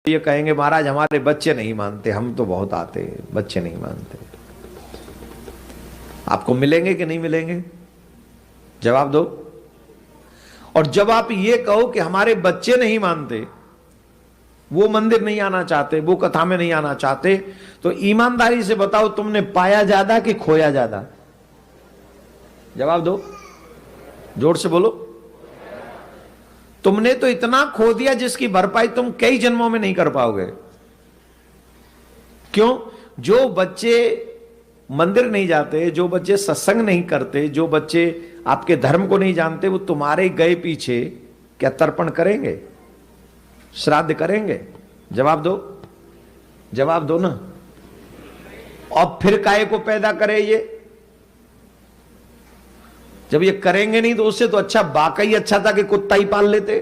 ये कहेंगे महाराज हमारे बच्चे नहीं मानते, हम तो बहुत आते, बच्चे नहीं मानते। आपको मिलेंगे कि नहीं मिलेंगे? जवाब दो। और जब आप ये कहो कि हमारे बच्चे नहीं मानते, वो मंदिर नहीं आना चाहते, वो कथा में नहीं आना चाहते, तो ईमानदारी से बताओ तुमने पाया ज्यादा कि खोया ज्यादा? जवाब दो, जोर से बोलो। तुमने तो इतना खो दिया जिसकी भरपाई तुम कई जन्मों में नहीं कर पाओगे। क्यों? जो बच्चे मंदिर नहीं जाते, जो बच्चे सत्संग नहीं करते, जो बच्चे आपके धर्म को नहीं जानते, वो तुम्हारे गए पीछे क्या तर्पण करेंगे, श्राद्ध करेंगे? जवाब दो, जवाब दो ना। और फिर काहे को पैदा करे ये? जब ये करेंगे नहीं तो उससे तो अच्छा, वाकई अच्छा था कि कुत्ता ही पाल लेते।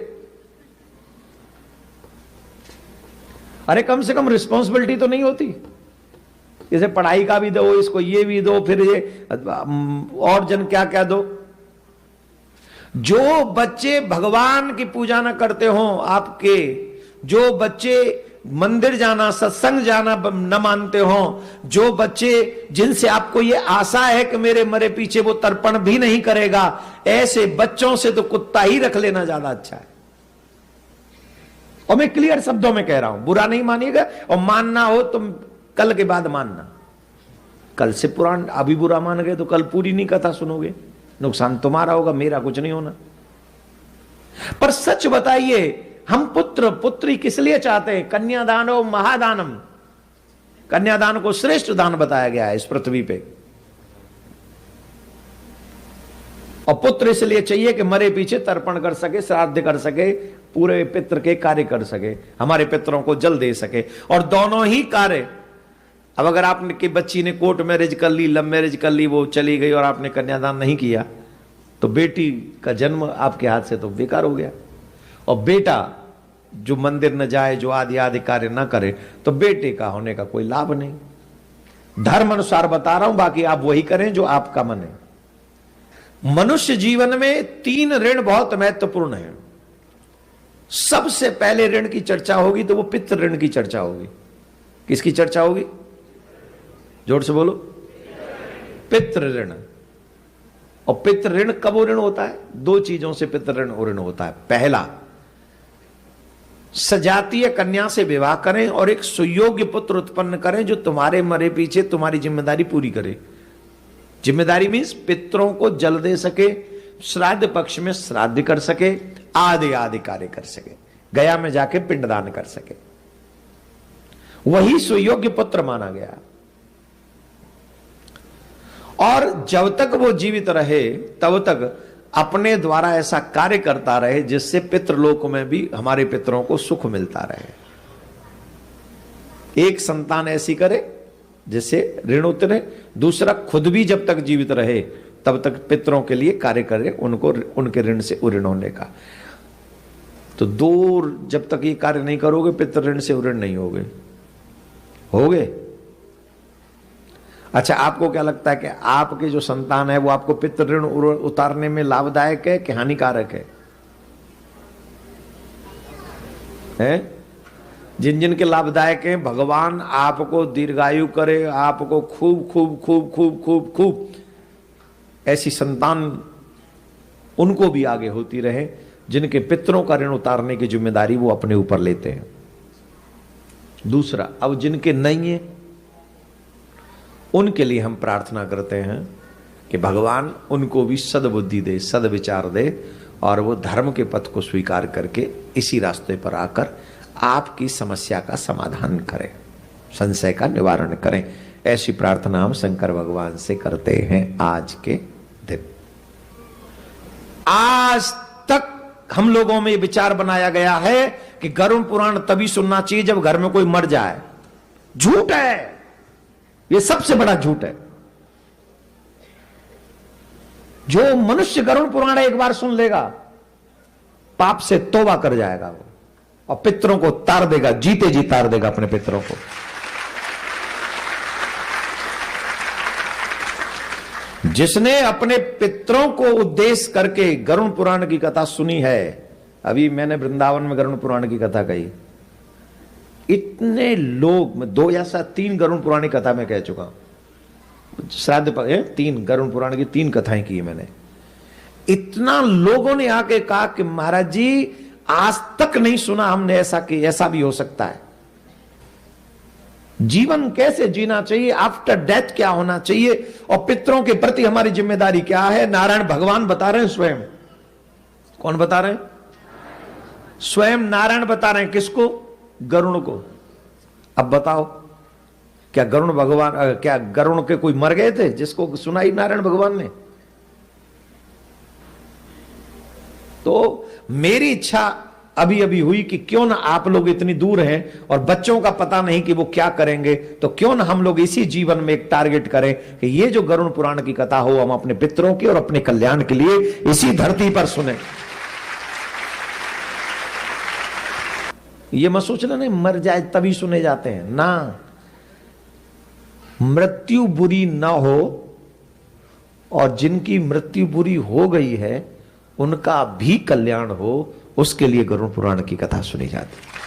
अरे कम से कम रिस्पॉन्सिबिलिटी तो नहीं होती। जैसे पढ़ाई का भी दो, इसको ये भी दो, फिर ये और जन क्या क्या दो। जो बच्चे भगवान की पूजा न करते हो, आपके जो बच्चे मंदिर जाना, सत्संग जाना न मानते हो, जो बच्चे जिनसे आपको ये आशा है कि मेरे मरे पीछे वो तर्पण भी नहीं करेगा, ऐसे बच्चों से तो कुत्ता ही रख लेना ज्यादा अच्छा है। और मैं क्लियर शब्दों में कह रहा हूं, बुरा नहीं मानिएगा। और मानना हो तुम कल के बाद मानना। कल से पुराण अभी बुरा मान गए तो कल पूरी नहीं कथा सुनोगे, नुकसान तुम्हारा होगा, मेरा कुछ नहीं होना। पर सच बताइए, हम पुत्र पुत्री किस लिए चाहते हैं? कन्यादानो महादानम, कन्यादान को श्रेष्ठ दान बताया गया है इस पृथ्वी पे। और पुत्र इसलिए चाहिए कि मरे पीछे तर्पण कर सके, श्राद्ध कर सके, पूरे पितृ के कार्य कर सके, हमारे पितरों को जल दे सके। और दोनों ही कार्य, अब अगर आपने बच्ची ने कोर्ट मैरिज कर ली, लव मैरिज कर ली, वो चली गई और आपने कन्यादान नहीं किया, तो बेटी का जन्म आपके हाथ से तो बेकार हो गया। और बेटा जो मंदिर न जाए, जो आदि आदि कार्य न करे, तो बेटे का होने का कोई लाभ नहीं। धर्म अनुसार बता रहा हूं, बाकी आप वही करें जो आपका मन है। मनुष्य जीवन में 3 ऋण बहुत महत्वपूर्ण है। सबसे पहले ऋण की चर्चा होगी तो वो पितृ ऋण की चर्चा होगी। किसकी चर्चा होगी? जोर से बोलो। पितृ ऋण। और पितृ ऋण कब ऋण होता है? 2 चीजों से पितृ ऋण होता है। पहला, सजातीय कन्या से विवाह करें और एक सुयोग्य पुत्र उत्पन्न करें जो तुम्हारे मरे पीछे तुम्हारी जिम्मेदारी पूरी करे। जिम्मेदारी मीन्स पितरों को जल दे सके, श्राद्ध पक्ष में श्राद्ध कर सके, आदि आदि कार्य कर सके, गया में जाके पिंडदान कर सके। वही सुयोग्य पुत्र माना गया। और जब तक वो जीवित रहे तब तक अपने द्वारा ऐसा कार्य करता रहे जिससे पितृलोक में भी हमारे पितरों को सुख मिलता रहे। एक संतान ऐसी करे जिससे ऋण उतरे, दूसरा खुद भी जब तक जीवित रहे तब तक पितरों के लिए कार्य करे, उनको उनके ऋण से उऋण होने का। तो 2 जब तक ये कार्य नहीं करोगे, पितृ ऋण से उऋण नहीं होगे। अच्छा, आपको क्या लगता है कि आपके जो संतान है वो आपको पितृ ऋण उतारने में लाभदायक है कि हानिकारक है? जिन जिन के लाभदायक हैं, भगवान आपको दीर्घायु करे, आपको खूब खूब खूब खूब खूब खूब ऐसी संतान उनको भी आगे होती रहे जिनके पितरों का ऋण उतारने की जिम्मेदारी वो अपने ऊपर लेते हैं। दूसरा, अब जिनके नहीं है उनके लिए हम प्रार्थना करते हैं कि भगवान उनको भी सद्बुद्धि दे, सद्विचार दे, और वो धर्म के पथ को स्वीकार करके इसी रास्ते पर आकर आपकी समस्या का समाधान करें, संशय का निवारण करें। ऐसी प्रार्थना हम शंकर भगवान से करते हैं आज के दिन। आज तक हम लोगों में ये विचार बनाया गया है कि गरुड़ पुराण तभी सुनना चाहिए जब घर में कोई मर जाए। झूठ है, ये सबसे बड़ा झूठ है। जो मनुष्य गरुड़ पुराण एक बार सुन लेगा, पाप से तौबा कर जाएगा वो, और पितरों को तार देगा, जीते जी तार देगा अपने पितरों को। जिसने अपने पितरों को उद्देश्य करके गरुड़ पुराण की कथा सुनी है, अभी मैंने वृंदावन में गरुड़ पुराण की कथा कही, इतने लोग, मैं 2 या 3 गरुड़ पुराण की कथा में कह चुका हूं, श्राद्ध पर 3 गरुड़ पुराण की 3 कथाएं की मैंने। इतना लोगों ने आके कहा कि महाराज जी आज तक नहीं सुना हमने ऐसा कि ऐसा भी हो सकता है। जीवन कैसे जीना चाहिए, आफ्टर डेथ क्या होना चाहिए, और पितरों के प्रति हमारी जिम्मेदारी क्या है। नारायण भगवान बता रहे हैं स्वयं। कौन बता रहे हैं? स्वयं नारायण बता रहे हैं। किसको? गरुड़ को। अब बताओ, क्या गरुड़ भगवान, क्या गरुड़ के कोई मर गए थे जिसको सुनाई नारायण भगवान ने? तो मेरी इच्छा अभी अभी हुई कि क्यों ना आप लोग इतनी दूर हैं और बच्चों का पता नहीं कि वो क्या करेंगे, तो क्यों ना हम लोग इसी जीवन में एक टारगेट करें कि ये जो गरुड़ पुराण की कथा हो, हम अपने पितरों की और अपने कल्याण के लिए इसी धरती पर सुने। ये मत सोच लेना मर जाए तभी सुने जाते हैं ना। मृत्यु बुरी ना हो, और जिनकी मृत्यु बुरी हो गई है उनका भी कल्याण हो, उसके लिए गरुड़ पुराण की कथा सुनी जाती है।